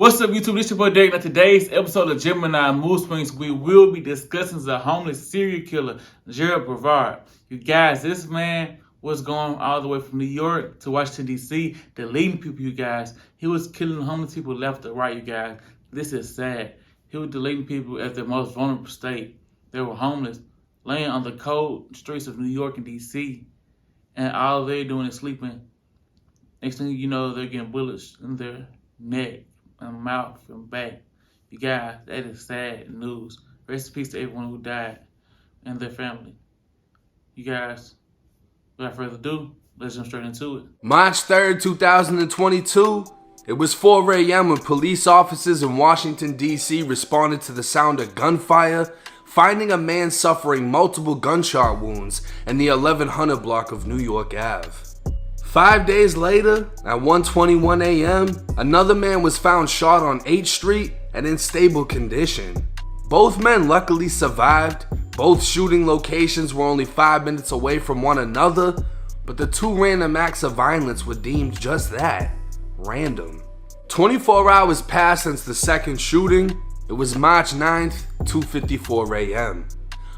What's up, YouTube? This your boy Derek. On today's episode of Gemini Mood Swings, we will be discussing the homeless serial killer, Gerald Brevard. You guys, this man was going all the way from New York to Washington, D.C., deleting people, you guys. He was killing homeless people left or right, you guys. This is sad. He was deleting people at their most vulnerable state. They were homeless, laying on the cold streets of New York and D.C., and all they're doing is sleeping. Next thing you know, they're getting bullets in their neck and mouth and back. You guys, that is sad news. Rest in peace to everyone who died and their family. You guys, without further ado, let's jump straight into it. March 3rd, 2022. It was 4 a.m. when police officers in Washington, D.C. responded to the sound of gunfire, finding a man suffering multiple gunshot wounds in the 1100 block of New York Ave. 5 days later, at 1:21 a.m., another man was found shot on 8th Street and in stable condition. Both men luckily survived. Both shooting locations were only 5 minutes away from one another, but the two random acts of violence were deemed just that, random. 24 hours passed since the second shooting. It was March 9th, 2:54 a.m.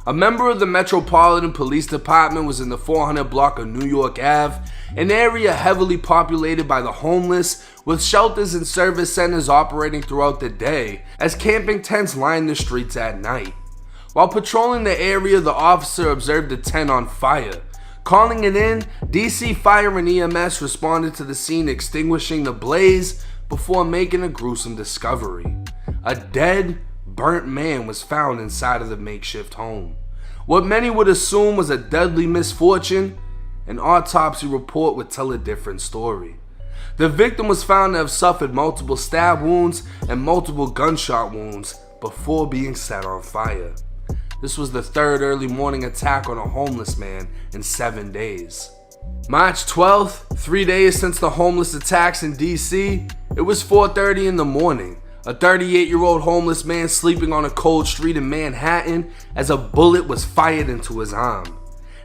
A member of the Metropolitan Police Department was in the 400 block of New York Ave, an area heavily populated by the homeless, with shelters and service centers operating throughout the day as camping tents lined the streets at night. While patrolling the area, the officer observed a tent on fire. Calling it in, DC Fire and EMS responded to the scene, extinguishing the blaze before making a gruesome discovery. A dead, burnt man was found inside of the makeshift home. What many would assume was a deadly misfortune, an autopsy report would tell a different story. The victim was found to have suffered multiple stab wounds and multiple gunshot wounds before being set on fire. This was the third early morning attack on a homeless man in 7 days. March 12th, 3 days since the homeless attacks in DC, it was 4:30 in the morning. A 38-year-old homeless man sleeping on a cold street in Manhattan as a bullet was fired into his arm.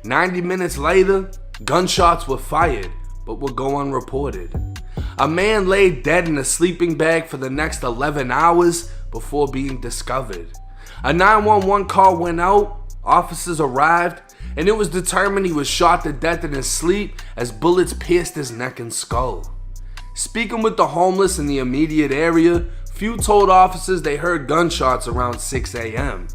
90 minutes later, gunshots were fired, but would go unreported. A man lay dead in a sleeping bag for the next 11 hours before being discovered. A 911 call went out, officers arrived, and it was determined he was shot to death in his sleep as bullets pierced his neck and skull. Speaking with the homeless in the immediate area, few told officers they heard gunshots around 6 a.m.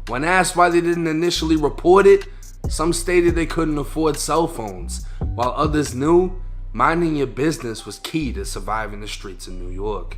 When asked why they didn't initially report it, some stated they couldn't afford cell phones, while others knew minding your business was key to surviving the streets of New York.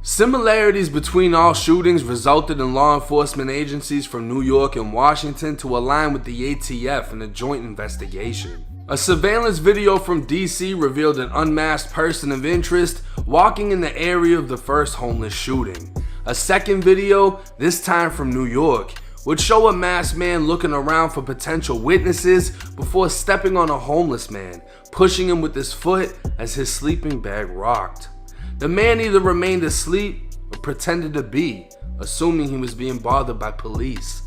Similarities between all shootings resulted in law enforcement agencies from New York and Washington to align with the ATF in a joint investigation. A surveillance video from DC revealed an unmasked person of interest walking in the area of the first homeless shooting. A second video, this time from New York, would show a masked man looking around for potential witnesses before stepping on a homeless man, pushing him with his foot as his sleeping bag rocked. The man either remained asleep or pretended to be, assuming he was being bothered by police.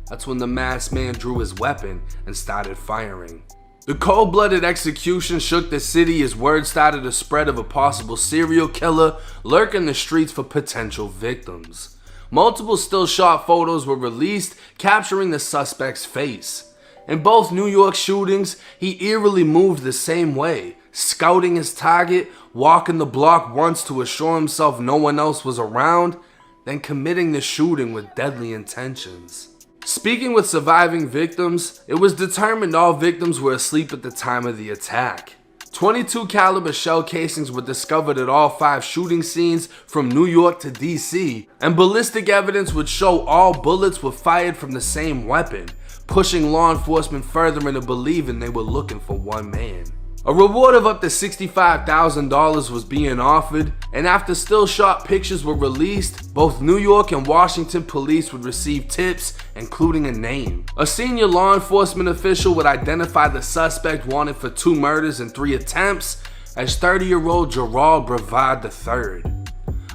That's when the masked man drew his weapon and started firing. The cold-blooded execution shook the city as word started to spread of a possible serial killer lurking the streets for potential victims. Multiple still shot photos were released capturing the suspect's face. In both New York shootings, he eerily moved the same way, scouting his target, walking the block once to assure himself no one else was around, then committing the shooting with deadly intentions. Speaking with surviving victims, it was determined all victims were asleep at the time of the attack. 22 caliber shell casings were discovered at all 5 shooting scenes from New York to DC, and ballistic evidence would show all bullets were fired from the same weapon, pushing law enforcement further into believing they were looking for one man. A reward of up to $65,000 was being offered, and after still shot pictures were released, both New York and Washington police would receive tips, including a name. A senior law enforcement official would identify the suspect wanted for 2 murders and 3 attempts as 30-year-old Gerald Brevard III.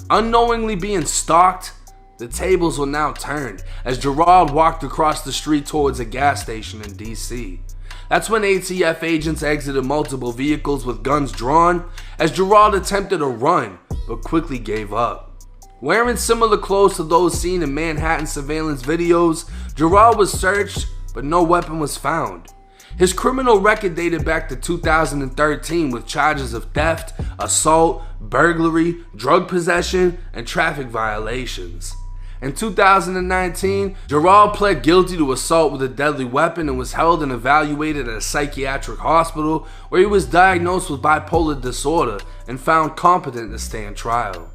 Unknowingly being stalked, the tables were now turned as Gerald walked across the street towards a gas station in DC. That's when ATF agents exited multiple vehicles with guns drawn as Gerald attempted to run but quickly gave up. Wearing similar clothes to those seen in Manhattan surveillance videos, Gerald was searched, but no weapon was found. His criminal record dated back to 2013 with charges of theft, assault, burglary, drug possession, and traffic violations. In 2019, Gerald pled guilty to assault with a deadly weapon and was held and evaluated at a psychiatric hospital where he was diagnosed with bipolar disorder and found competent to stand trial.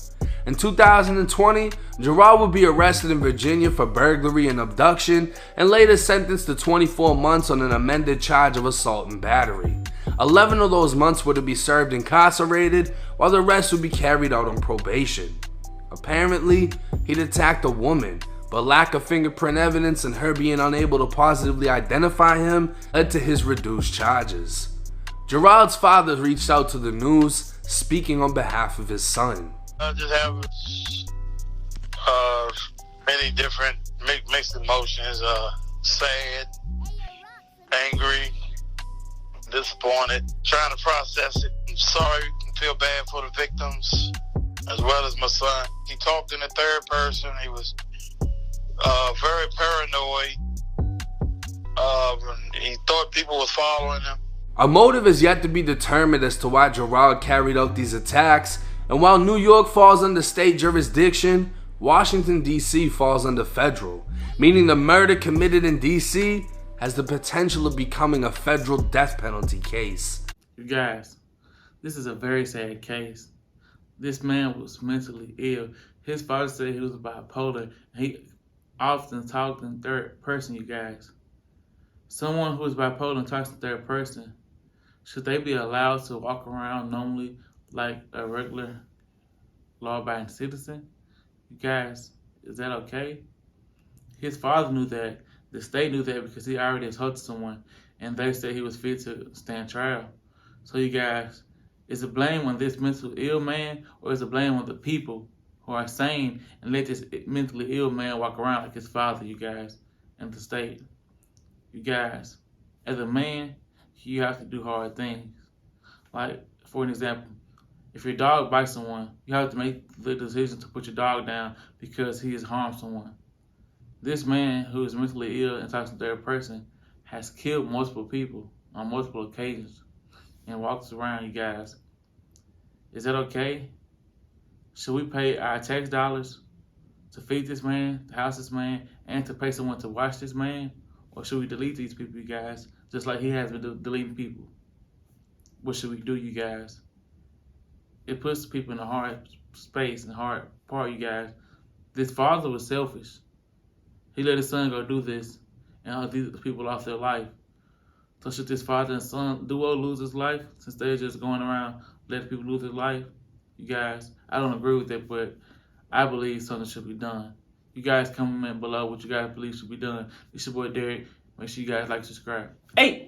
In 2020, Gerald would be arrested in Virginia for burglary and abduction and later sentenced to 24 months on an amended charge of assault and battery. 11 of those months were to be served incarcerated, while the rest would be carried out on probation. Apparently, he'd attacked a woman, but lack of fingerprint evidence and her being unable to positively identify him led to his reduced charges. Gerald's father reached out to the news, speaking on behalf of his son. I just have many different mixed emotions, sad, angry, disappointed, trying to process it. I'm sorry and feel bad for the victims, as well as my son. He talked in the third person. He was very paranoid. He thought people was following him. A motive is yet to be determined as to why Gerald carried out these attacks, and while New York falls under state jurisdiction, Washington, D.C. falls under federal, meaning the murder committed in D.C. has the potential of becoming a federal death penalty case. You guys, this is a very sad case. This man was mentally ill. His father said he was bipolar. He often talked in third person, you guys. Someone who is bipolar and talks in third person, should they be allowed to walk around normally like a regular law-abiding citizen? You guys, is that okay? His father knew that. The state knew that because he already assaulted someone, and they said he was fit to stand trial. So you guys, is it blame on this mentally ill man, or is it blame on the people who are sane and let this mentally ill man walk around like his father, you guys, and the state? You guys, as a man, you have to do hard things. Like, for an example, if your dog bites someone, you have to make the decision to put your dog down because he has harmed someone. This man, who is mentally ill and talks in third person, has killed multiple people on multiple occasions and walks around, you guys. Is that okay? Should we pay our tax dollars to feed this man, to house this man, and to pay someone to watch this man? Or should we delete these people, you guys, just like he has been deleting people? What should we do, you guys? It puts people in a hard space and hard part, you guys. This father was selfish. He let his son go do this, and all these people lost their life. So should this father and son duo lose his life since they're just going around letting people lose their life? You guys, I don't agree with it, but I believe something should be done. You guys comment below what you guys believe should be done. It's your boy Derek. Make sure you guys like, subscribe. Hey!